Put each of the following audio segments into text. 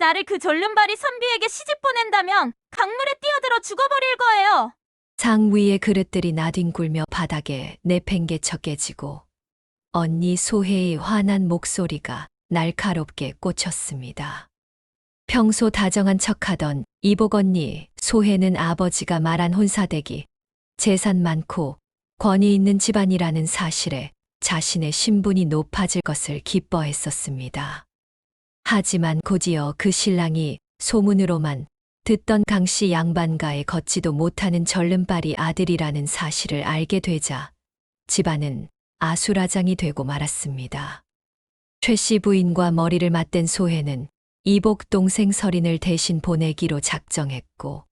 나를 그 절름발이 선비에게 시집 보낸다면 강물에 뛰어들어 죽어버릴 거예요. 상 위의 그릇들이 나뒹굴며 바닥에 내팽개쳐 깨지고 언니 소혜의 화난 목소리가 날카롭게 꽂혔습니다. 평소 다정한 척하던 이복 언니 소혜는 아버지가 말한 혼사대기, 재산 많고 권위 있는 집안이라는 사실에 자신의 신분이 높아질 것을 기뻐했었습니다. 하지만 곧이어 그 신랑이 소문으로만 듣던 강씨 양반가의 걷지도 못하는 절름발이 아들이라는 사실을 알게 되자 집안은 아수라장이 되고 말았습니다. 최씨 부인과 머리를 맞댄 소혜는 이복 동생 서린을 대신 보내기로 작정했고,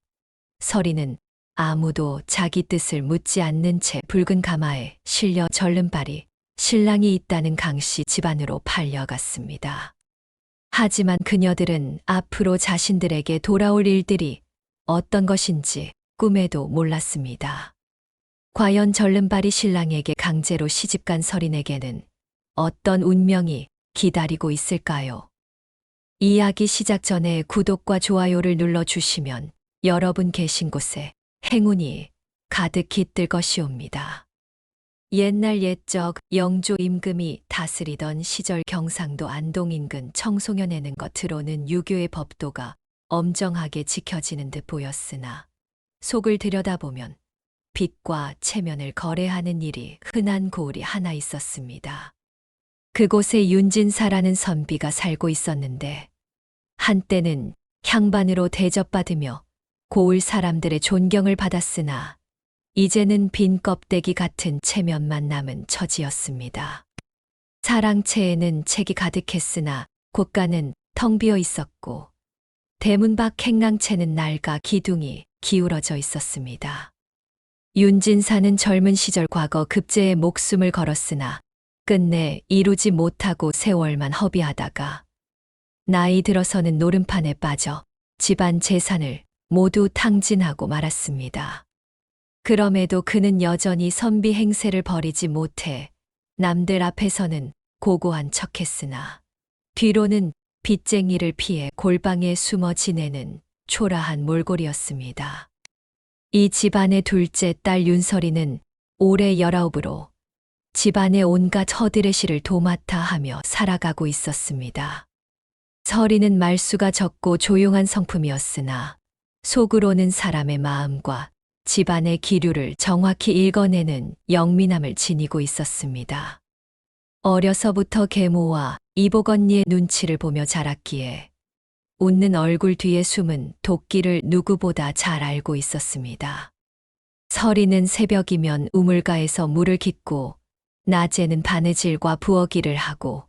서린은 아무도 자기 뜻을 묻지 않는 채 붉은 가마에 실려 절름발이 신랑이 있다는 강씨 집안으로 팔려갔습니다. 하지만 그녀들은 앞으로 자신들에게 돌아올 일들이 어떤 것인지 꿈에도 몰랐습니다. 과연 절름발이 신랑에게 강제로 시집간 서린에게는 어떤 운명이 기다리고 있을까요? 이야기 시작 전에 구독과 좋아요를 눌러주시면 여러분 계신 곳에 행운이 가득 깃들 것이옵니다. 옛날 옛적 영조 임금이 다스리던 시절 경상도 안동 인근 청송현에는 겉으로는 유교의 법도가 엄정하게 지켜지는 듯 보였으나 속을 들여다보면 빚과 체면을 거래하는 일이 흔한 고을이 하나 있었습니다. 그곳에 윤진사라는 선비가 살고 있었는데 한때는 향반으로 대접받으며 고을 사람들의 존경을 받았으나 이제는 빈 껍데기 같은 체면만 남은 처지였습니다. 사랑채에는 책이 가득했으나 곳간은 텅 비어 있었고 대문 밖 행랑채는 낡아 기둥이 기울어져 있었습니다. 윤진사는 젊은 시절 과거 급제에 목숨을 걸었으나 끝내 이루지 못하고 세월만 허비하다가 나이 들어서는 노름판에 빠져 집안 재산을 모두 탕진하고 말았습니다. 그럼에도 그는 여전히 선비 행세를 버리지 못해 남들 앞에서는 고고한 척했으나 뒤로는 빚쟁이를 피해 골방에 숨어 지내는 초라한 몰골이었습니다. 이 집안의 둘째 딸 윤설이는 올해 19으로 집안의 온갖 허드레시를 도맡아 하며 살아가고 있었습니다. 설이는 말수가 적고 조용한 성품이었으나 속으로는 사람의 마음과 집안의 기류를 정확히 읽어내는 영민함을 지니고 있었습니다. 어려서부터 계모와 이복 언니의 눈치를 보며 자랐기에 웃는 얼굴 뒤에 숨은 도끼를 누구보다 잘 알고 있었습니다. 설이는 새벽이면 우물가에서 물을 깃고 낮에는 바느질과 부엌일을 하고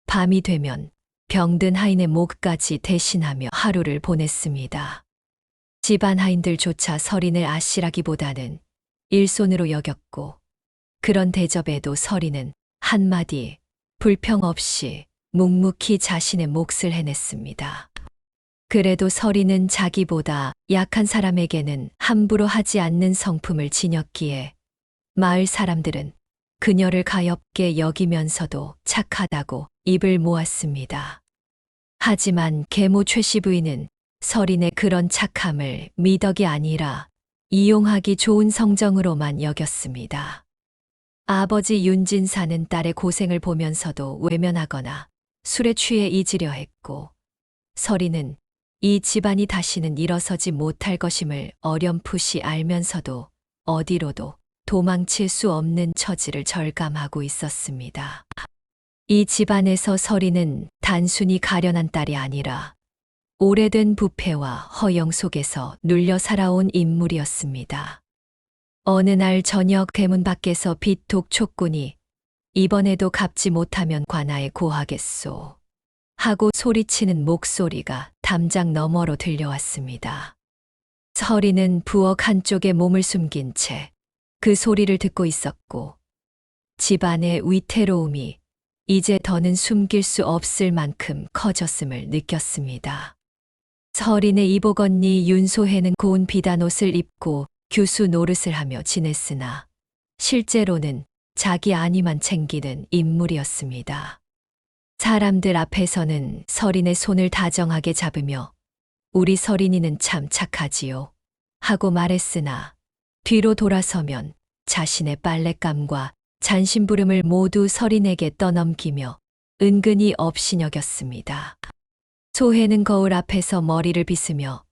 밤이 되면 병든 하인의 목까지 대신하며 하루를 보냈습니다. 집안 하인들조차 설인을 아씨라기보다는 일손으로 여겼고 그런 대접에도 설인은 한마디 불평 없이 묵묵히 자신의 몫을 해냈습니다. 그래도 설인은 자기보다 약한 사람에게는 함부로 하지 않는 성품을 지녔기에 마을 사람들은 그녀를 가엾게 여기면서도 착하다고 입을 모았습니다. 하지만 계모 최씨 부인은 설인의 그런 착함을 미덕이 아니라 이용하기 좋은 성정으로만 여겼습니다. 아버지 윤진사는 딸의 고생을 보면서도 외면하거나 술에 취해 잊으려 했고 설인은 이 집안이 다시는 일어서지 못할 것임을 어렴풋이 알면서도 어디로도 도망칠 수 없는 처지를 절감하고 있었습니다. 이 집안에서 설인은 단순히 가련한 딸이 아니라 오래된 부패와 허영 속에서 눌려 살아온 인물이었습니다. 어느 날 저녁 대문 밖에서 빚독 촉군이 이번에도 갚지 못하면 관아에 고하겠소 하고 소리치는 목소리가 담장 너머로 들려왔습니다. 설이는 부엌 한쪽에 몸을 숨긴 채 그 소리를 듣고 있었고 집안의 위태로움이 이제 더는 숨길 수 없을 만큼 커졌음을 느꼈습니다. 설인의 이복 언니 윤소혜는 고운 비단옷을 입고 규수 노릇을 하며 지냈으나 실제로는 자기 안위만 챙기는 인물이었습니다. 사람들 앞에서는 서린의 손을 다정하게 잡으며 우리 서린이는 참 착하지요 하고 말했으나 뒤로 돌아서면 자신의 빨랫감과 잔심부름을 모두 서린에게 떠넘기며 은근히 업신여겼습니다. 소혜는 거울 앞에서 머리를 빗으며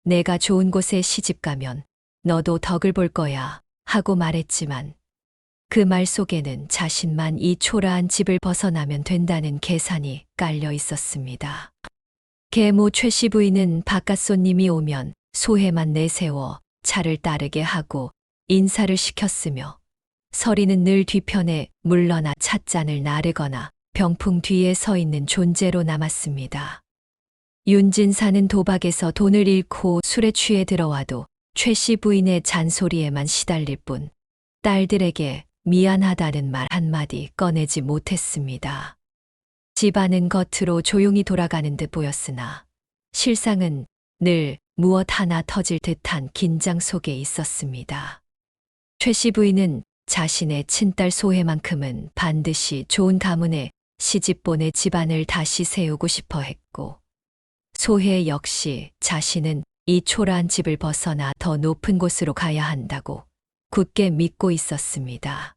내가 좋은 곳에 시집가면 너도 덕을 볼 거야 하고 말했지만 그 말 속에는 자신만 이 초라한 집을 벗어나면 된다는 계산이 깔려 있었습니다. 계모 최씨 부인은 바깥 손님이 오면 소혜만 내세워 차를 따르게 하고 인사를 시켰으며 서린은 늘 뒤편에 물러나 찻잔을 나르거나 병풍 뒤에 서 있는 존재로 남았습니다. 윤진사는 도박에서 돈을 잃고 술에 취해 들어와도 최씨 부인의 잔소리에만 시달릴 뿐 딸들에게 미안하다는 말 한마디 꺼내지 못했습니다. 집안은 겉으로 조용히 돌아가는 듯 보였으나 실상은 늘 무엇 하나 터질 듯한 긴장 속에 있었습니다. 최씨 부인은 자신의 친딸 소혜만큼은 반드시 좋은 가문에 시집보내 집안을 다시 세우고 싶어 했고 소혜 역시 자신은 이 초라한 집을 벗어나 더 높은 곳으로 가야 한다고 굳게 믿고 있었습니다.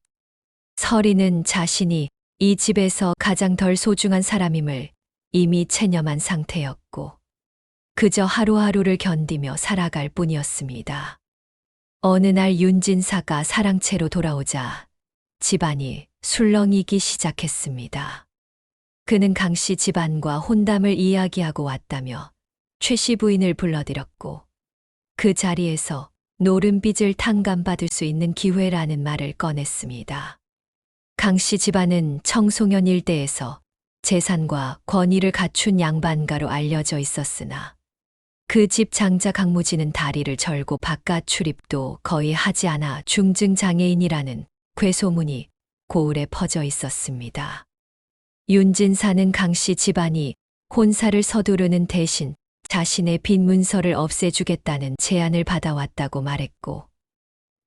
서린은 자신이 이 집에서 가장 덜 소중한 사람임을 이미 체념한 상태였고 그저 하루하루를 견디며 살아갈 뿐이었습니다. 어느 날 윤진사가 사랑채로 돌아오자 집안이 술렁이기 시작했습니다. 그는 강씨 집안과 혼담을 이야기하고 왔다며 최씨 부인을 불러들였고 그 자리에서 노름빚을 탕감받을 수 있는 기회라는 말을 꺼냈습니다. 강씨 집안은 청송년 일대에서 재산과 권위를 갖춘 양반가로 알려져 있었으나 그 집 장자 강무지는 다리를 절고 바깥 출입도 거의 하지 않아 중증장애인이라는 괴소문이 고을에 퍼져 있었습니다. 윤진사는 강씨 집안이 혼사를 서두르는 대신 자신의 빈 문서를 없애주겠다는 제안을 받아왔다고 말했고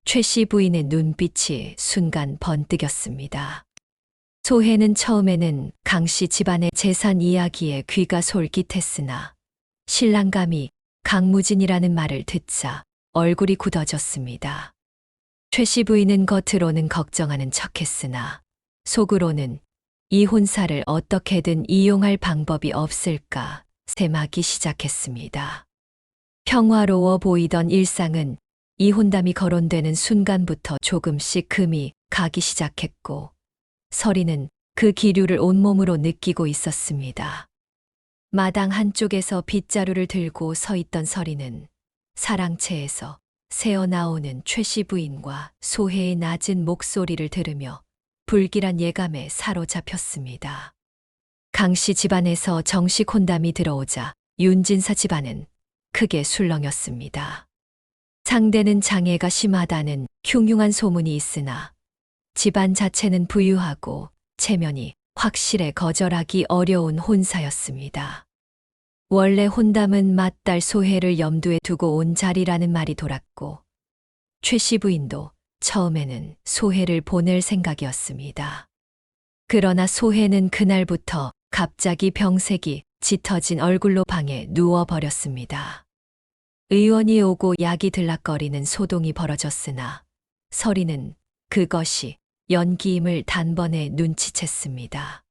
최씨 부인의 눈빛이 순간 번뜩였습니다. 소혜는 처음에는 강씨 집안의 재산 이야기에 귀가 솔깃했으나 신랑감이 강무진이라는 말을 듣자 얼굴이 굳어졌습니다. 최씨 부인은 겉으로는 걱정하는 척했으나 속으로는 이 혼사를 어떻게든 이용할 방법이 없을까 셈하기 시작했습니다. 평화로워 보이던 일상은 이 혼담이 거론되는 순간부터 조금씩 금이 가기 시작했고 서린은 그 기류를 온몸으로 느끼고 있었습니다. 마당 한쪽에서 빗자루를 들고 서 있던 서린은 사랑채에서 새어나오는 최씨 부인과 소혜의 낮은 목소리를 들으며 불길한 예감에 사로잡혔습니다. 강씨 집안에서 정식 혼담이 들어오자 윤진사 집안은 크게 술렁였습니다. 상대는 장애가 심하다는 흉흉한 소문이 있으나 집안 자체는 부유하고 체면이 확실해 거절하기 어려운 혼사였습니다. 원래 혼담은 맏딸 소혜를 염두에 두고 온 자리라는 말이 돌았고 최씨 부인도 처음에는 소혜를 보낼 생각이었습니다. 그러나 소혜는 그날부터 갑자기 병색이 짙어진 얼굴로 방에 누워버렸습니다. 의원이 오고 약이 들락거리는 소동이 벌어졌으나 서린은 그것이 연기임을 단번에 눈치챘습니다.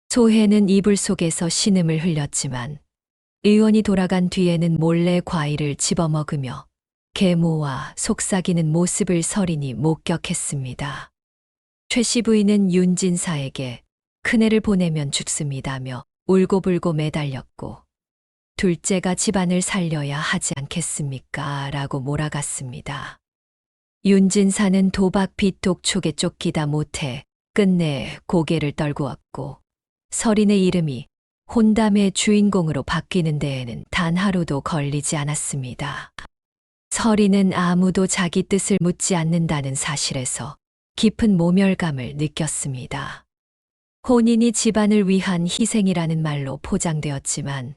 소혜는 이불 속에서 신음을 흘렸지만 의원이 돌아간 뒤에는 몰래 과일을 집어먹으며 계모와 속삭이는 모습을 서린이 목격했습니다. 최씨 부인은 윤진사에게 큰애를 보내면 죽습니다며 울고불고 매달렸고 둘째가 집안을 살려야 하지 않겠습니까? 라고 몰아갔습니다. 윤진사는 도박 빚 독촉에 쫓기다 못해 끝내 고개를 떨구었고 서린의 이름이 혼담의 주인공으로 바뀌는 데에는 단 하루도 걸리지 않았습니다. 서린은 아무도 자기 뜻을 묻지 않는다는 사실에서 깊은 모멸감을 느꼈습니다. 혼인이 집안을 위한 희생이라는 말로 포장되었지만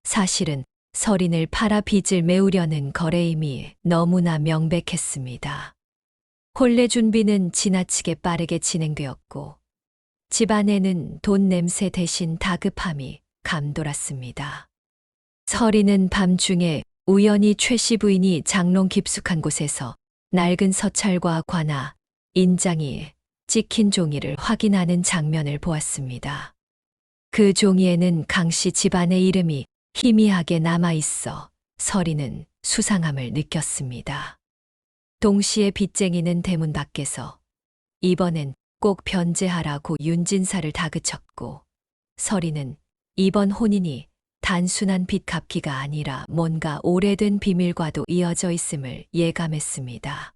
사실은 서린을 팔아 빚을 메우려는 거래임이 너무나 명백했습니다. 혼례 준비는 지나치게 빠르게 진행되었고 집안에는 돈 냄새 대신 다급함이 감돌았습니다. 서리는 밤중에 우연히 최 씨 부인이 장롱 깊숙한 곳에서 낡은 서찰과 관아, 인장이 찍힌 종이를 확인하는 장면을 보았습니다. 그 종이에는 강 씨 집안의 이름이 희미하게 남아 있어 서리는 수상함을 느꼈습니다. 동시에 빚쟁이는 대문 밖에서 이번엔 꼭 변제하라고 윤진사를 다그쳤고, 서리는 이번 혼인이 단순한 빚 갚기가 아니라 뭔가 오래된 비밀과도 이어져 있음을 예감했습니다.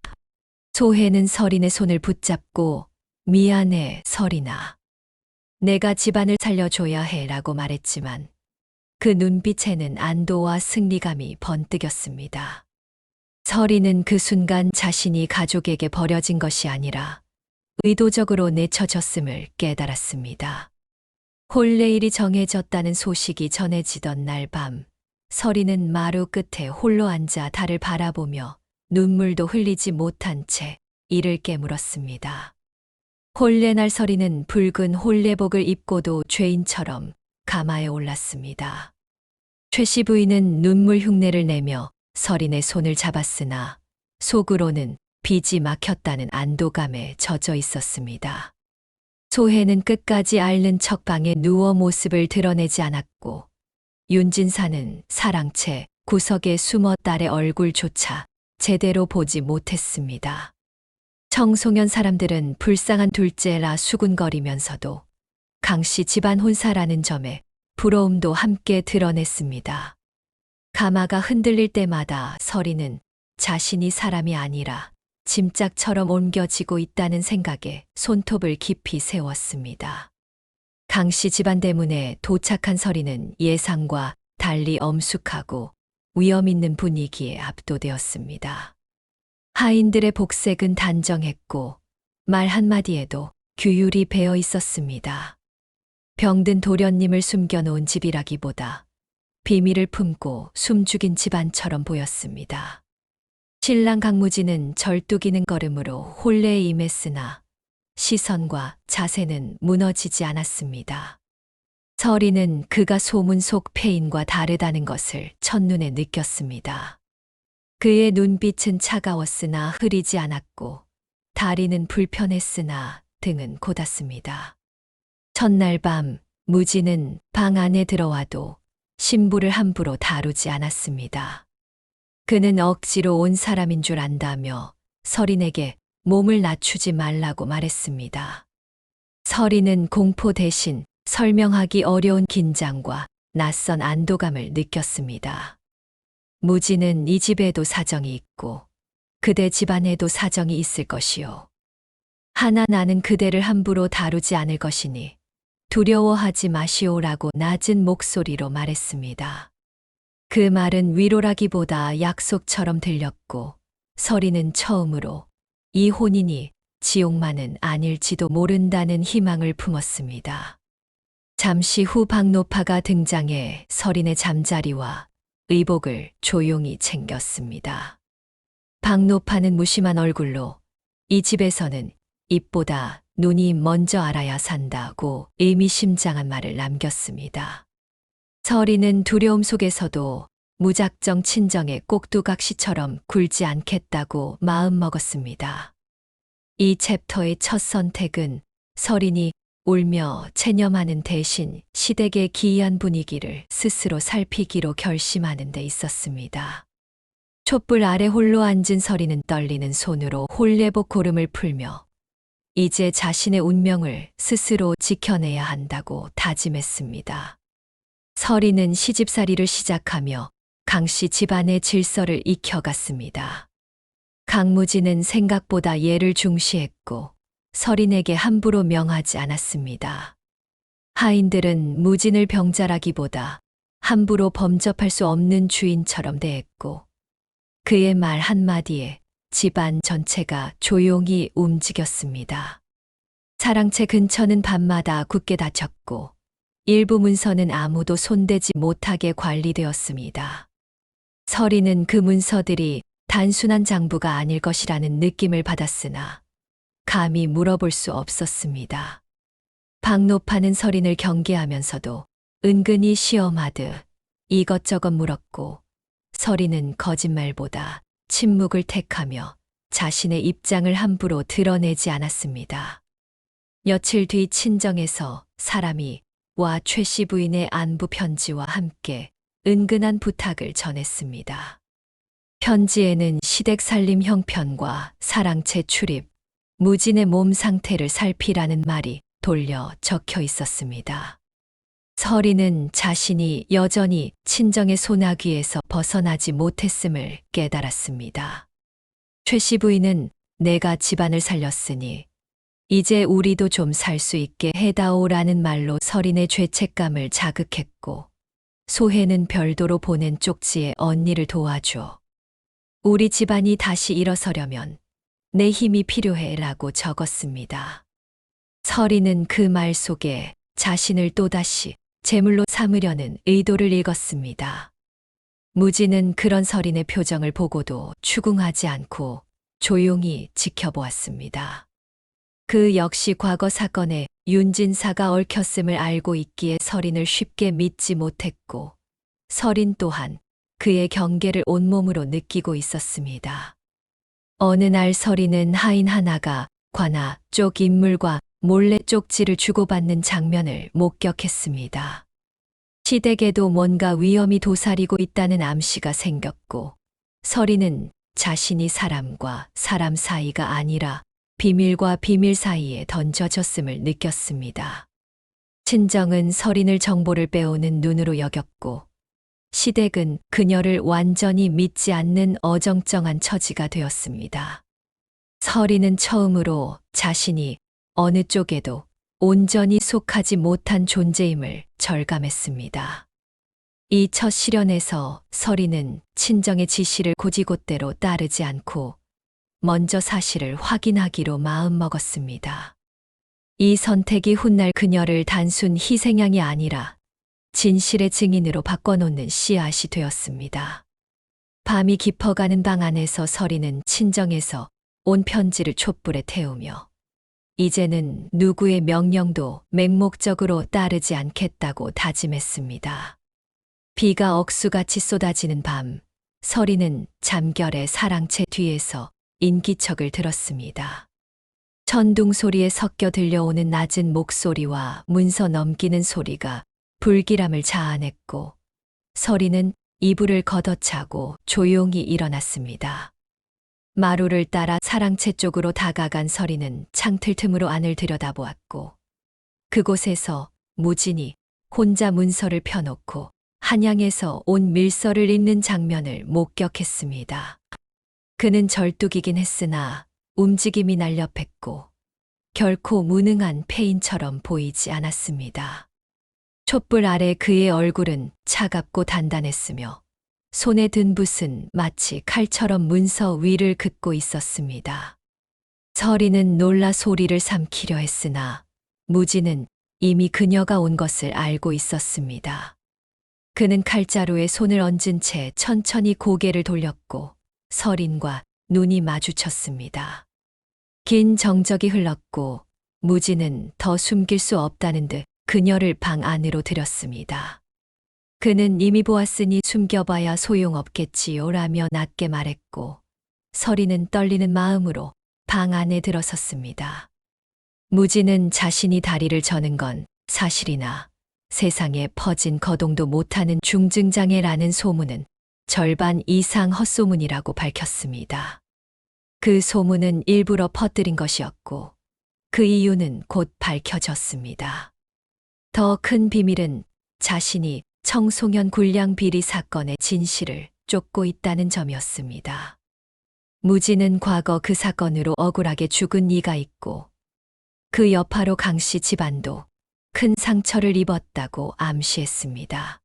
소혜는 서린의 손을 붙잡고 미안해 서린아. 내가 집안을 살려줘야 해 라고 말했지만 그 눈빛에는 안도와 승리감이 번뜩였습니다. 서린은 그 순간 자신이 가족에게 버려진 것이 아니라 의도적으로 내쳐졌음을 깨달았습니다. 혼례일이 정해졌다는 소식이 전해지던 날 밤, 서리는 마루 끝에 홀로 앉아 달을 바라보며 눈물도 흘리지 못한 채 이를 깨물었습니다. 혼례날 서리는 붉은 혼례복을 입고도 죄인처럼 가마에 올랐습니다. 최 씨 부인은 눈물 흉내를 내며 서린의 손을 잡았으나 속으로는 빚이 막혔다는 안도감에 젖어 있었습니다. 소혜는 끝까지 앓는 척방에 누워 모습을 드러내지 않았고, 윤진사는 사랑채 구석에 숨어 딸의 얼굴조차 제대로 보지 못했습니다. 청소년 사람들은 불쌍한 둘째라 수군거리면서도 강씨 집안 혼사라는 점에 부러움도 함께 드러냈습니다. 가마가 흔들릴 때마다 서리는 자신이 사람이 아니라 짐짝처럼 옮겨지고 있다는 생각에 손톱을 깊이 세웠습니다. 강씨 집안 대문에 도착한 서리는 예상과 달리 엄숙하고 위험 있는 분위기에 압도되었습니다. 하인들의 복색은 단정했고 말 한마디에도 규율이 배어 있었습니다. 병든 도련님을 숨겨놓은 집이라기보다 비밀을 품고 숨죽인 집안처럼 보였습니다. 신랑 강무지는 절뚝이는 걸음으로 혼례에 임했으나 시선과 자세는 무너지지 않았습니다. 서리는 그가 소문 속 폐인과 다르다는 것을 첫눈에 느꼈습니다. 그의 눈빛은 차가웠으나 흐리지 않았고 다리는 불편했으나 등은 곧았습니다. 첫날 밤 무지는 방 안에 들어와도 신부를 함부로 다루지 않았습니다. 그는 억지로 온 사람인 줄 안다며 서린에게 몸을 낮추지 말라고 말했습니다. 서린은 공포 대신 설명하기 어려운 긴장과 낯선 안도감을 느꼈습니다. 무지는 이 집에도 사정이 있고 그대 집안에도 사정이 있을 것이요. 하나 나는 그대를 함부로 다루지 않을 것이니 두려워하지 마시오라고 낮은 목소리로 말했습니다. 그 말은 위로라기보다 약속처럼 들렸고 서리는 처음으로 이 혼인이 지옥만은 아닐지도 모른다는 희망을 품었습니다. 잠시 후 박노파가 등장해 서린의 잠자리와 의복을 조용히 챙겼습니다. 박노파는 무심한 얼굴로 이 집에서는 입보다 눈이 먼저 알아야 산다고 의미심장한 말을 남겼습니다. 서리는 두려움 속에서도 무작정 친정의 꼭두각시처럼 굴지 않겠다고 마음먹었습니다. 이 챕터의 첫 선택은 서린이 울며 체념하는 대신 시댁의 기이한 분위기를 스스로 살피기로 결심하는 데 있었습니다. 촛불 아래 홀로 앉은 서린은 떨리는 손으로 혼례복 고름을 풀며 이제 자신의 운명을 스스로 지켜내야 한다고 다짐했습니다. 서린은 시집살이를 시작하며 강씨 집안의 질서를 익혀갔습니다. 강무지는 생각보다 예를 중시했고 서린에게 함부로 명하지 않았습니다. 하인들은 무진을 병자라기보다 함부로 범접할 수 없는 주인처럼 대했고 그의 말 한마디에 집안 전체가 조용히 움직였습니다. 사랑채 근처는 밤마다 굳게 닫혔고 일부 문서는 아무도 손대지 못하게 관리되었습니다. 서리는 그 문서들이 단순한 장부가 아닐 것이라는 느낌을 받았으나 감히 물어볼 수 없었습니다. 박노파는 서린을 경계하면서도 은근히 시험하듯 이것저것 물었고, 서린은 거짓말보다 침묵을 택하며 자신의 입장을 함부로 드러내지 않았습니다. 며칠 뒤 친정에서 사람이 와 최 씨 부인의 안부 편지와 함께 은근한 부탁을 전했습니다. 편지에는 시댁 살림 형편과 사랑채 출입, 무진의 몸 상태를 살피라는 말이 돌려 적혀 있었습니다. 서린은 자신이 여전히 친정의 소나귀에서 벗어나지 못했음을 깨달았습니다. 최 씨 부인은 내가 집안을 살렸으니 이제 우리도 좀 살 수 있게 해다오라는 말로 서린의 죄책감을 자극했고, 소혜는 별도로 보낸 쪽지에 언니를 도와줘. 우리 집안이 다시 일어서려면 내 힘이 필요해라고 적었습니다. 서린은 그 말 속에 자신을 또다시 제물로 삼으려는 의도를 읽었습니다. 무진은 그런 서린의 표정을 보고도 추궁하지 않고 조용히 지켜보았습니다. 그 역시 과거 사건에 윤진사가 얽혔음을 알고 있기에 서린을 쉽게 믿지 못했고, 서린 또한 그의 경계를 온몸으로 느끼고 있었습니다. 어느 날 서린은 하인 하나가 관아 쪽 인물과 몰래 쪽지를 주고받는 장면을 목격했습니다. 시댁에도 뭔가 위험이 도사리고 있다는 암시가 생겼고, 서린은 자신이 사람과 사람 사이가 아니라 비밀과 비밀 사이에 던져졌음을 느꼈습니다. 친정은 서린을 정보를 빼오는 눈으로 여겼고, 시댁은 그녀를 완전히 믿지 않는 어정쩡한 처지가 되었습니다. 서린은 처음으로 자신이 어느 쪽에도 온전히 속하지 못한 존재임을 절감했습니다. 이 첫 시련에서 서린은 친정의 지시를 곧이곧대로 따르지 않고 먼저 사실을 확인하기로 마음먹었습니다. 이 선택이 훗날 그녀를 단순 희생양이 아니라 진실의 증인으로 바꿔놓는 씨앗이 되었습니다. 밤이 깊어가는 방 안에서 서린은 친정에서 온 편지를 촛불에 태우며 이제는 누구의 명령도 맹목적으로 따르지 않겠다고 다짐했습니다. 비가 억수같이 쏟아지는 밤, 서린은 잠결에 사랑채 뒤에서 인기척을 들었습니다. 천둥 소리에 섞여 들려오는 낮은 목소리와 문서 넘기는 소리가 불길함을 자아냈고, 서린은 이불을 걷어차고 조용히 일어났습니다. 마루를 따라 사랑채 쪽으로 다가간 서린은 창틀 틈으로 안을 들여다보았고, 그곳에서 무진이 혼자 문서를 펴놓고 한양에서 온 밀서를 읽는 장면을 목격했습니다. 그는 절뚝이긴 했으나 움직임이 날렵했고 결코 무능한 폐인처럼 보이지 않았습니다. 촛불 아래 그의 얼굴은 차갑고 단단했으며 손에 든 붓은 마치 칼처럼 문서 위를 긋고 있었습니다. 서린은 놀라 소리를 삼키려 했으나 무진은 이미 그녀가 온 것을 알고 있었습니다. 그는 칼자루에 손을 얹은 채 천천히 고개를 돌렸고 서린과 눈이 마주쳤습니다. 긴 정적이 흘렀고 무진은 더 숨길 수 없다는 듯 그녀를 방 안으로 들였습니다. 그는 이미 보았으니 숨겨봐야 소용없겠지요 라며 낮게 말했고 서린은 떨리는 마음으로 방 안에 들어섰습니다. 무진은 자신이 다리를 저는 건 사실이나 세상에 퍼진 거동도 못하는 중증장애라는 소문은 절반 이상 헛소문이라고 밝혔습니다. 그 소문은 일부러 퍼뜨린 것이었고 그 이유는 곧 밝혀졌습니다. 더 큰 비밀은 자신이 청송현 굴량 비리 사건의 진실을 쫓고 있다는 점이었습니다. 무진은 과거 그 사건으로 억울하게 죽은 이가 있고 그 여파로 강씨 집안도 큰 상처를 입었다고 암시했습니다.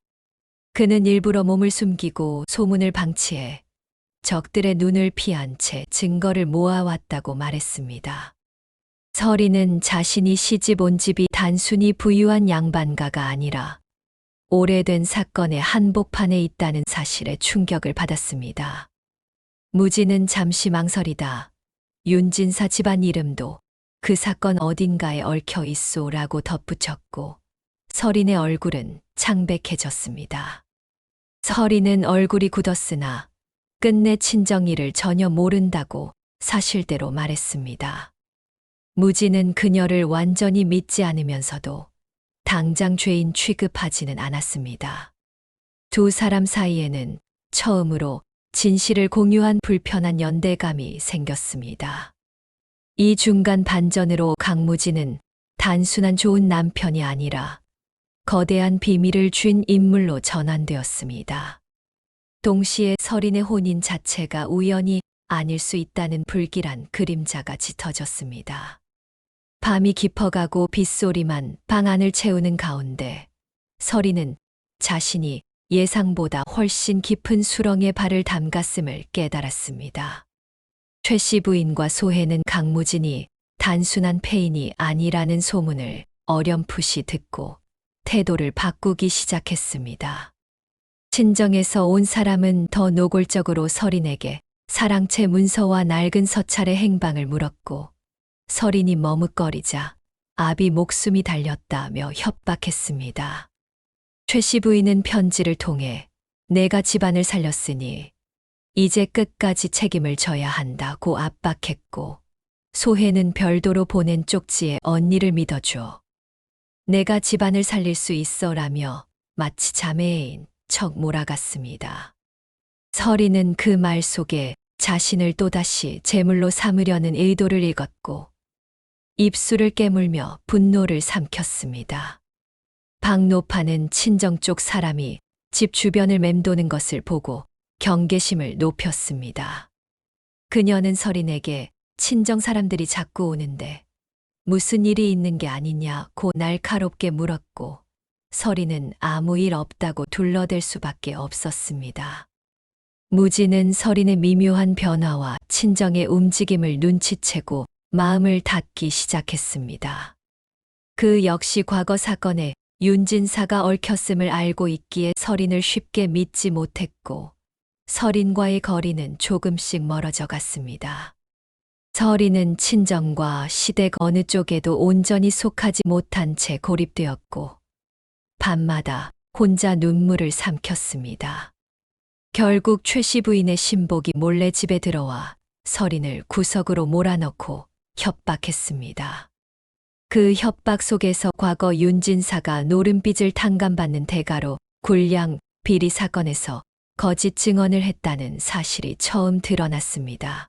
그는 일부러 몸을 숨기고 소문을 방치해 적들의 눈을 피한 채 증거를 모아왔다고 말했습니다. 서린은 자신이 시집 온 집이 단순히 부유한 양반가가 아니라 오래된 사건의 한복판에 있다는 사실에 충격을 받았습니다. 무진은 잠시 망설이다 윤진사 집안 이름도 그 사건 어딘가에 얽혀 있소라고 덧붙였고 서린의 얼굴은 창백해졌습니다. 서린은 얼굴이 굳었으나 끝내 친정 일을 전혀 모른다고 사실대로 말했습니다. 무지는 그녀를 완전히 믿지 않으면서도 당장 죄인 취급하지는 않았습니다. 두 사람 사이에는 처음으로 진실을 공유한 불편한 연대감이 생겼습니다. 이 중간 반전으로 강무지는 단순한 좋은 남편이 아니라 거대한 비밀을 쥔 인물로 전환되었습니다. 동시에 서린의 혼인 자체가 우연이 아닐 수 있다는 불길한 그림자가 짙어졌습니다. 밤이 깊어가고 빗소리만 방 안을 채우는 가운데 서린은 자신이 예상보다 훨씬 깊은 수렁에 발을 담갔음을 깨달았습니다. 최 씨 부인과 소혜는 강무진이 단순한 폐인이 아니라는 소문을 어렴풋이 듣고 태도를 바꾸기 시작했습니다. 친정에서 온 사람은 더 노골적으로 서린에게 사랑채 문서와 낡은 서찰의 행방을 물었고 서린이 머뭇거리자 아비 목숨이 달렸다며 협박했습니다. 최 씨 부인은 편지를 통해 내가 집안을 살렸으니 이제 끝까지 책임을 져야 한다고 압박했고 소혜는 별도로 보낸 쪽지에 언니를 믿어줘. 내가 집안을 살릴 수 있어라며 마치 자매인 척 몰아갔습니다. 서린은 그 말 속에 자신을 또다시 제물로 삼으려는 의도를 읽었고 입술을 깨물며 분노를 삼켰습니다. 박노파는 친정 쪽 사람이 집 주변을 맴도는 것을 보고 경계심을 높였습니다. 그녀는 서린에게 친정 사람들이 자꾸 오는데 무슨 일이 있는 게 아니냐고 날카롭게 물었고 서린은 아무 일 없다고 둘러댈 수밖에 없었습니다. 무지는 서린의 미묘한 변화와 친정의 움직임을 눈치채고 마음을 닫기 시작했습니다. 그 역시 과거 사건에 윤진사가 얽혔음을 알고 있기에 서린을 쉽게 믿지 못했고 서린과의 거리는 조금씩 멀어져 갔습니다. 서린은 친정과 시댁 어느 쪽에도 온전히 속하지 못한 채 고립되었고 밤마다 혼자 눈물을 삼켰습니다. 결국 최 씨 부인의 신복이 몰래 집에 들어와 서린을 구석으로 몰아넣고 협박했습니다. 그 협박 속에서 과거 윤진사가 노름빚을 탕감받는 대가로 굴량 비리 사건에서 거짓 증언을 했다는 사실이 처음 드러났습니다.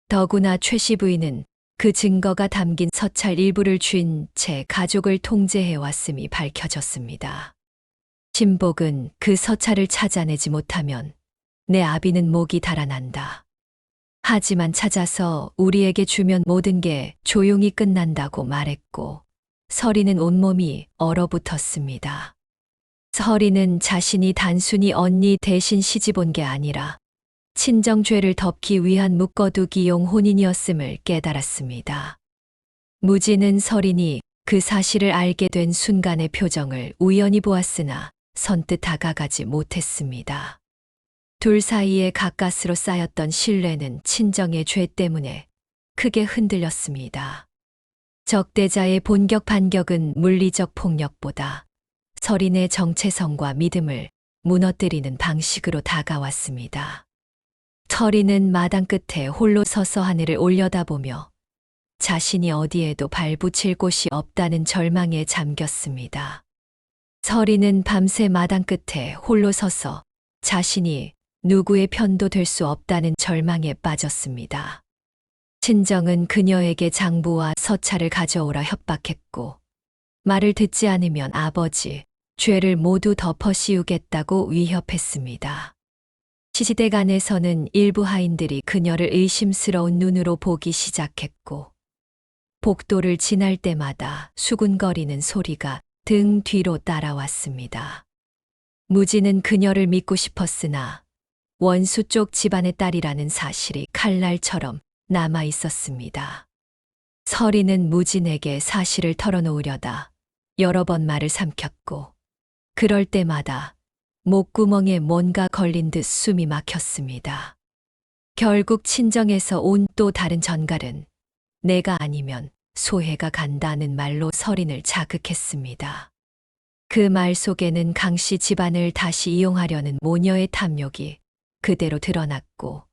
더구나 최 씨 부인은 그 증거가 담긴 서찰 일부를 쥔 채 가족을 통제해왔음이 밝혀졌습니다. 신복은 그 서찰을 찾아내지 못하면 내 아비는 목이 달아난다. 하지만 찾아서 우리에게 주면 모든 게 조용히 끝난다고 말했고 서린은 온몸이 얼어붙었습니다. 서린은 자신이 단순히 언니 대신 시집온 게 아니라 친정죄를 덮기 위한 묶어두기용 혼인이었음을 깨달았습니다. 무지는 서린이 그 사실을 알게 된 순간의 표정을 우연히 보았으나 선뜻 다가가지 못했습니다. 둘 사이에 가까스로 쌓였던 신뢰는 친정의 죄 때문에 크게 흔들렸습니다. 적대자의 본격 반격은 물리적 폭력보다 서린의 정체성과 믿음을 무너뜨리는 방식으로 다가왔습니다. 서린은 마당 끝에 홀로 서서 하늘을 올려다보며 자신이 어디에도 발붙일 곳이 없다는 절망에 잠겼습니다. 서린은 밤새 마당 끝에 홀로 서서 자신이 누구의 편도 될 수 없다는 절망에 빠졌습니다. 친정은 그녀에게 장부와 서찰을 가져오라 협박했고 말을 듣지 않으면 아버지, 죄를 모두 덮어씌우겠다고 위협했습니다. 시시댁 안에서는 일부 하인들이 그녀를 의심스러운 눈으로 보기 시작했고 복도를 지날 때마다 수군거리는 소리가 등 뒤로 따라왔습니다. 무지는 그녀를 믿고 싶었으나 원수 쪽 집안의 딸이라는 사실이 칼날처럼 남아 있었습니다. 서린은 무진에게 사실을 털어놓으려다 여러 번 말을 삼켰고 그럴 때마다 목구멍에 뭔가 걸린 듯 숨이 막혔습니다. 결국 친정에서 온 또 다른 전갈은 내가 아니면 소해가 간다는 말로 서린을 자극했습니다. 그 말 속에는 강 씨 집안을 다시 이용하려는 모녀의 탐욕이 그대로 드러났고,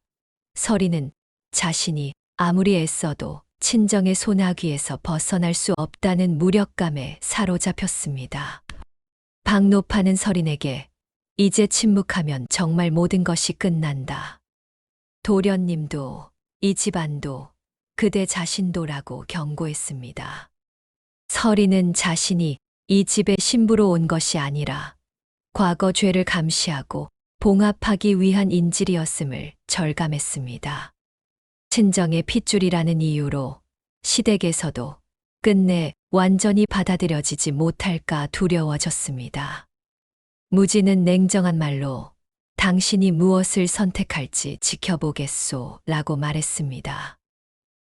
서린은 자신이 아무리 애써도 친정의 소나귀에서 벗어날 수 없다는 무력감에 사로잡혔습니다. 박노파는 서린에게 이제 침묵하면 정말 모든 것이 끝난다. 도련님도 이 집안도 그대 자신도라고 경고했습니다. 서린은 자신이 이 집의 신부로 온 것이 아니라 과거 죄를 감시하고 봉합하기 위한 인질이었음을 절감했습니다. 친정의 핏줄이라는 이유로 시댁에서도 끝내 완전히 받아들여지지 못할까 두려워졌습니다. 무지는 냉정한 말로 당신이 무엇을 선택할지 지켜보겠소 라고 말했습니다.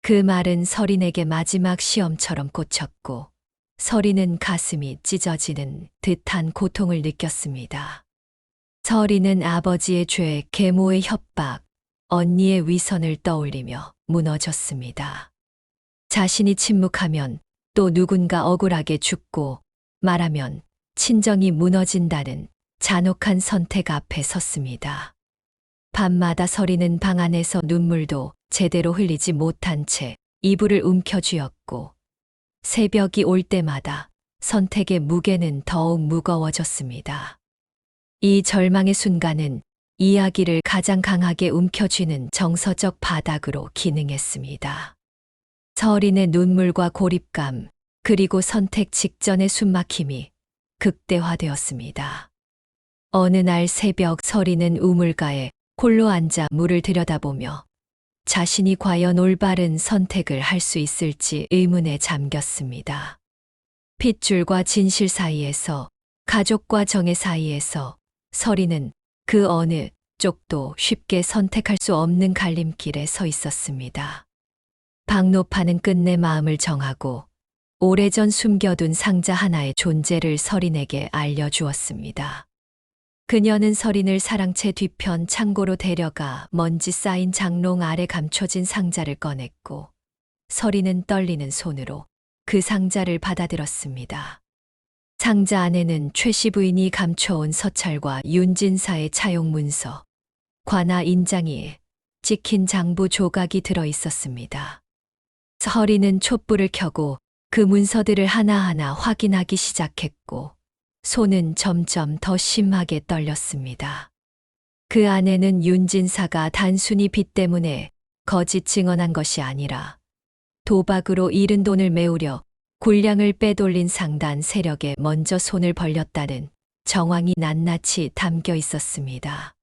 그 말은 서린에게 마지막 시험처럼 꽂혔고, 서린은 가슴이 찢어지는 듯한 고통을 느꼈습니다. 서린은 아버지의 죄, 계모의 협박, 언니의 위선을 떠올리며 무너졌습니다. 자신이 침묵하면 또 누군가 억울하게 죽고, 말하면 친정이 무너진다는 잔혹한 선택 앞에 섰습니다. 밤마다 서린은 방 안에서 눈물도 제대로 흘리지 못한 채 이불을 움켜쥐었고, 새벽이 올 때마다 선택의 무게는 더욱 무거워졌습니다. 이 절망의 순간은 이야기를 가장 강하게 움켜쥐는 정서적 바닥으로 기능했습니다. 서린의 눈물과 고립감, 그리고 선택 직전의 숨막힘이 극대화되었습니다. 어느 날 새벽 서린은 우물가에 홀로 앉아 물을 들여다보며 자신이 과연 올바른 선택을 할 수 있을지 의문에 잠겼습니다. 핏줄과 진실 사이에서, 가족과 정의 사이에서 서린은 그 어느 쪽도 쉽게 선택할 수 없는 갈림길에 서 있었습니다. 박노파는 끝내 마음을 정하고 오래전 숨겨둔 상자 하나의 존재를 서린에게 알려주었습니다. 그녀는 서린을 사랑채 뒤편 창고로 데려가 먼지 쌓인 장롱 아래 감춰진 상자를 꺼냈고, 서린은 떨리는 손으로 그 상자를 받아들었습니다. 상자 안에는 최씨 부인이 감춰온 서찰과 윤진사의 차용 문서, 관아 인장이 찍힌 장부 조각이 들어 있었습니다. 서린은 촛불을 켜고 그 문서들을 하나하나 확인하기 시작했고, 손은 점점 더 심하게 떨렸습니다. 그 안에는 윤진사가 단순히 빚 때문에 거짓 증언한 것이 아니라 도박으로 잃은 돈을 메우려 군량을 빼돌린 상단 세력에 먼저 손을 벌렸다는 정황이 낱낱이 담겨 있었습니다.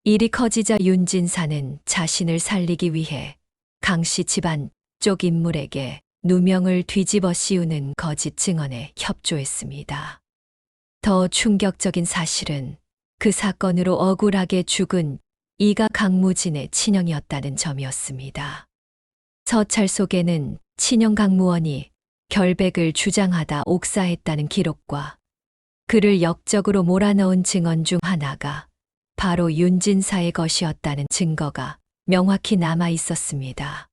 일이 커지자 윤진사는 자신을 살리기 위해 강씨 집안 쪽 인물에게 누명을 뒤집어 씌우는 거짓 증언에 협조했습니다. 더 충격적인 사실은 그 사건으로 억울하게 죽은 이가 강무진의 친형이었다는 점이었습니다. 서찰 속에는 친형 강무원이 결백을 주장하다 옥사했다는 기록과 그를 역적으로 몰아넣은 증언 중 하나가 바로 윤진사의 것이었다는 증거가 명확히 남아 있었습니다.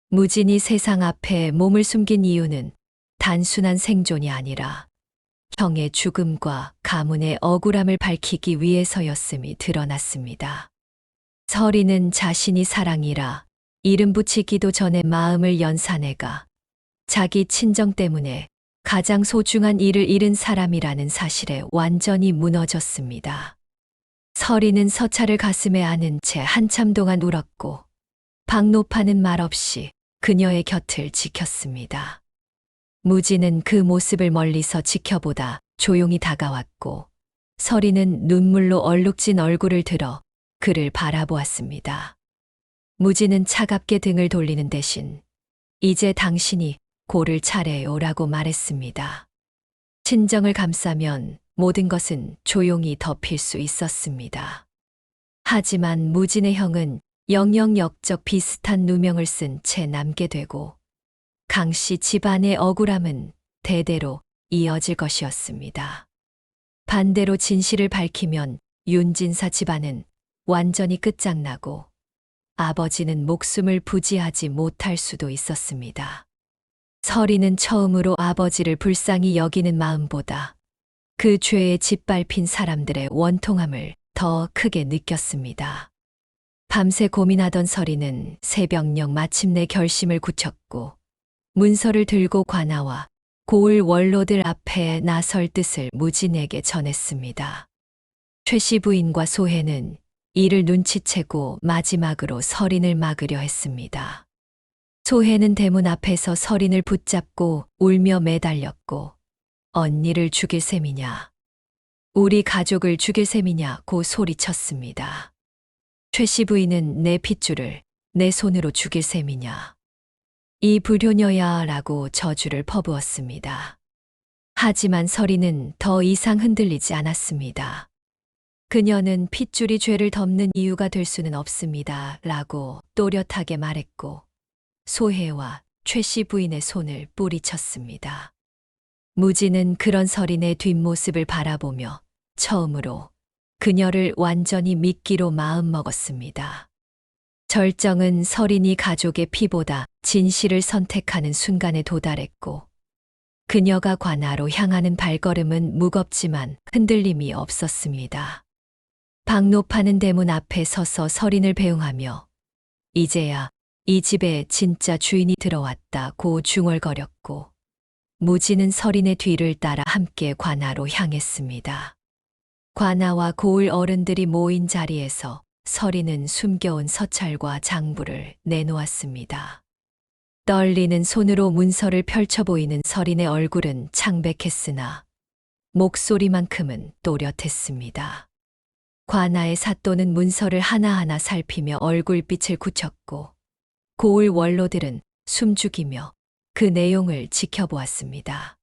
무진이 세상 앞에 몸을 숨긴 이유는 단순한 생존이 아니라 형의 죽음과 가문의 억울함을 밝히기 위해서였음이 드러났습니다. 서린은 자신이 사랑이라 이름 붙이기도 전에 마음을 연 사내가 자기 친정 때문에 가장 소중한 일을 잃은 사람이라는 사실에 완전히 무너졌습니다. 서린은 서찰을 가슴에 안은 채 한참 동안 울었고, 박노파는 말없이 그녀의 곁을 지켰습니다. 무진은 그 모습을 멀리서 지켜보다 조용히 다가왔고, 서린은 눈물로 얼룩진 얼굴을 들어 그를 바라보았습니다. 무진은 차갑게 등을 돌리는 대신 이제 당신이 고를 차례요라고 말했습니다. 친정을 감싸면 모든 것은 조용히 덮일 수 있었습니다. 하지만 무진의 형은 영영 역적 비슷한 누명을 쓴 채 남게 되고, 강씨 집안의 억울함은 대대로 이어질 것이었습니다. 반대로 진실을 밝히면 윤진사 집안은 완전히 끝장나고 아버지는 목숨을 부지하지 못할 수도 있었습니다. 서리는 처음으로 아버지를 불쌍히 여기는 마음보다 그 죄에 짓밟힌 사람들의 원통함을 더 크게 느꼈습니다. 밤새 고민하던 서리는 새벽녘 마침내 결심을 굳혔고 문서를 들고 관아와 고을 원로들 앞에 나설 뜻을 무진에게 전했습니다. 최씨 부인과 소혜는 이를 눈치채고 마지막으로 서린을 막으려 했습니다. 소혜는 대문 앞에서 서린을 붙잡고 울며 매달렸고 언니를 죽일 셈이냐, 우리 가족을 죽일 셈이냐고 소리쳤습니다. 최씨 부인은 내 핏줄을 내 손으로 죽일 셈이냐, 이 불효녀야 라고 저주를 퍼부었습니다. 하지만 서린은 더 이상 흔들리지 않았습니다. 그녀는 핏줄이 죄를 덮는 이유가 될 수는 없습니다 라고 또렷하게 말했고 소혜와 최씨 부인의 손을 뿌리쳤습니다. 무진은 그런 서린의 뒷모습을 바라보며 처음으로 그녀를 완전히 믿기로 마음먹었습니다. 절정은 서린이 가족의 피보다 진실을 선택하는 순간에 도달했고 그녀가 관아로 향하는 발걸음은 무겁지만 흔들림이 없었습니다. 박노파는 대문 앞에 서서 서린을 배웅하며 이제야 이 집에 진짜 주인이 들어왔다고 중얼거렸고 무진은 서린의 뒤를 따라 함께 관아로 향했습니다. 관아와 고을 어른들이 모인 자리에서 서린은 숨겨온 서찰과 장부를 내놓았습니다. 떨리는 손으로 문서를 펼쳐 보이는 서린의 얼굴은 창백했으나 목소리만큼은 또렷했습니다. 관아의 사또는 문서를 하나하나 살피며 얼굴빛을 굳혔고 고을 원로들은 숨죽이며 그 내용을 지켜보았습니다.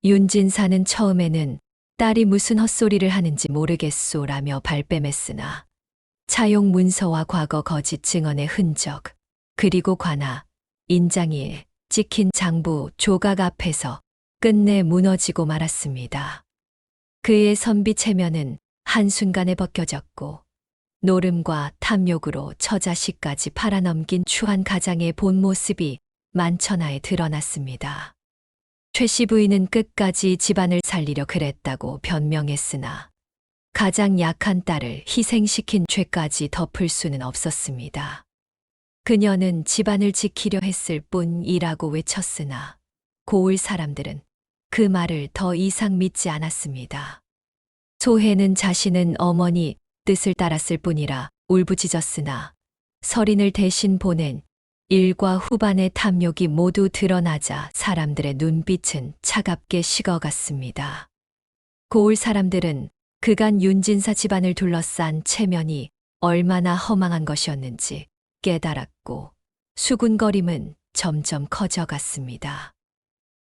윤진사는 처음에는 딸이 무슨 헛소리를 하는지 모르겠소라며 발뺌했으나 차용 문서와 과거 거짓 증언의 흔적, 그리고 관아, 인장이에 찍힌 장부 조각 앞에서 끝내 무너지고 말았습니다. 그의 선비 체면은 한순간에 벗겨졌고 노름과 탐욕으로 처자식까지 팔아넘긴 추한 가장의 본 모습이 만천하에 드러났습니다. 최씨 부인은 끝까지 집안을 살리려 그랬다고 변명했으나 가장 약한 딸을 희생시킨 죄까지 덮을 수는 없었습니다. 그녀는 집안을 지키려 했을 뿐이라고 외쳤으나 고을 사람들은 그 말을 더 이상 믿지 않았습니다. 소혜는 자신은 어머니 뜻을 따랐을 뿐이라 울부짖었으나 서린을 대신 보낸 일과 후반의 탐욕이 모두 드러나자 사람들의 눈빛은 차갑게 식어갔습니다. 고을 사람들은 그간 윤진사 집안을 둘러싼 체면이 얼마나 허망한 것이었는지 깨달았고 수군거림은 점점 커져갔습니다.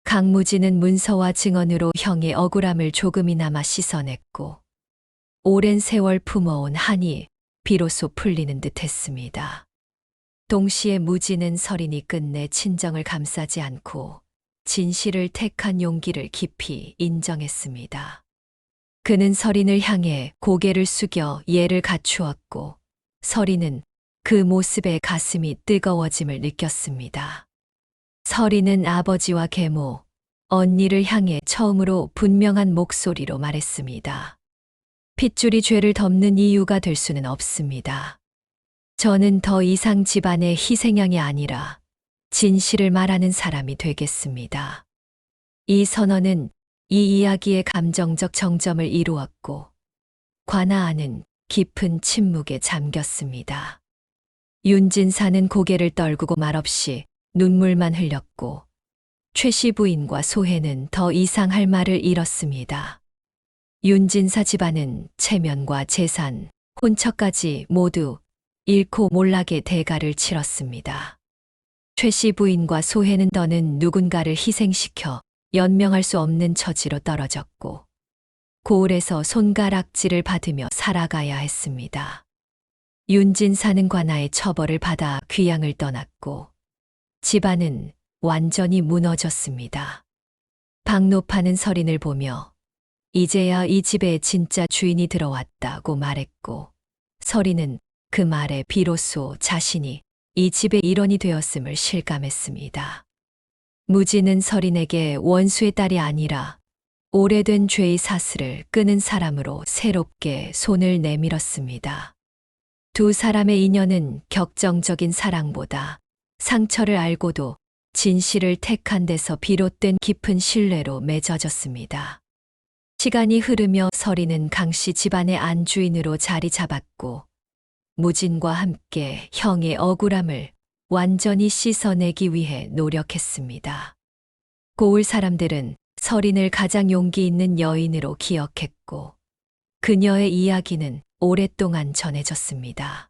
강무진은 문서와 증언으로 형의 억울함을 조금이나마 씻어냈고 오랜 세월 품어온 한이 비로소 풀리는 듯했습니다. 동시에 무진은 서린이 끝내 친정을 감싸지 않고 진실을 택한 용기를 깊이 인정했습니다. 그는 서린을 향해 고개를 숙여 예를 갖추었고 서린은 그 모습에 가슴이 뜨거워짐을 느꼈습니다. 서린은 아버지와 계모, 언니를 향해 처음으로 분명한 목소리로 말했습니다. 핏줄이 죄를 덮는 이유가 될 수는 없습니다. 저는 더 이상 집안의 희생양이 아니라 진실을 말하는 사람이 되겠습니다. 이 선언은 이 이야기의 감정적 정점을 이루었고 관아 안은 깊은 침묵에 잠겼습니다. 윤진사는 고개를 떨구고 말없이 눈물만 흘렸고 최씨 부인과 소혜는 더 이상 할 말을 잃었습니다. 윤진사 집안은 체면과 재산, 혼처까지 모두 잃고 몰락의 대가를 치렀습니다. 최씨 부인과 소혜는 더는 누군가를 희생시켜 연명할 수 없는 처지로 떨어졌고 고을에서 손가락질을 받으며 살아가야 했습니다. 윤진사는 관아의 처벌을 받아 귀양을 떠났고 집안은 완전히 무너졌습니다. 박노파는 서린을 보며 이제야 이 집에 진짜 주인이 들어왔다고 말했고 서린은 그 말에 비로소 자신이 이 집의 일원이 되었음을 실감했습니다. 무진은 서린에게 원수의 딸이 아니라 오래된 죄의 사슬을 끄는 사람으로 새롭게 손을 내밀었습니다. 두 사람의 인연은 격정적인 사랑보다 상처를 알고도 진실을 택한 데서 비롯된 깊은 신뢰로 맺어졌습니다. 시간이 흐르며 서린은 강씨 집안의 안주인으로 자리 잡았고 무진과 함께 형의 억울함을 완전히 씻어내기 위해 노력했습니다. 고을 사람들은 서린을 가장 용기 있는 여인으로 기억했고 그녀의 이야기는 오랫동안 전해졌습니다.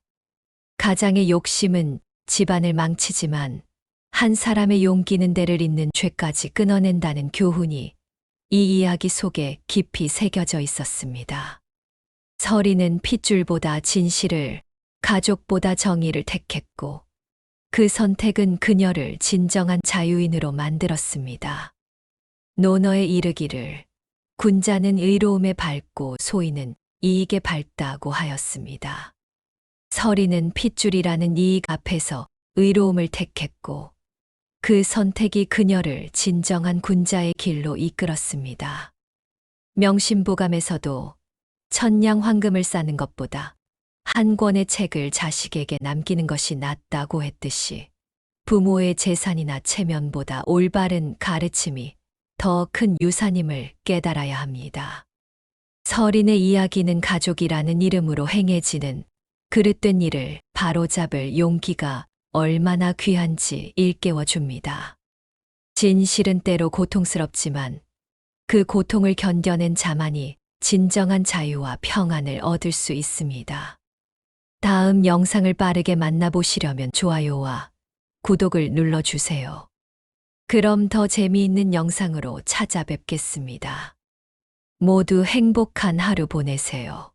가장의 욕심은 집안을 망치지만 한 사람의 용기는 때를 잇는 죄까지 끊어낸다는 교훈이 이 이야기 속에 깊이 새겨져 있었습니다. 서린은 핏줄보다 진실을, 가족보다 정의를 택했고 그 선택은 그녀를 진정한 자유인으로 만들었습니다. 논어에 이르기를 군자는 의로움에 밝고 소인은 이익에 밝다고 하였습니다. 서린은 핏줄이라는 이익 앞에서 의로움을 택했고 그 선택이 그녀를 진정한 군자의 길로 이끌었습니다. 명심보감에서도 천냥 황금을 쌓는 것보다 한 권의 책을 자식에게 남기는 것이 낫다고 했듯이 부모의 재산이나 체면보다 올바른 가르침이 더 큰 유산임을 깨달아야 합니다. 서린의 이야기는 가족이라는 이름으로 행해지는 그릇된 일을 바로잡을 용기가 얼마나 귀한지 일깨워 줍니다. 진실은 때로 고통스럽지만 그 고통을 견뎌낸 자만이 진정한 자유와 평안을 얻을 수 있습니다. 다음 영상을 빠르게 만나보시려면 좋아요와 구독을 눌러주세요. 그럼 더 재미있는 영상으로 찾아뵙겠습니다. 모두 행복한 하루 보내세요.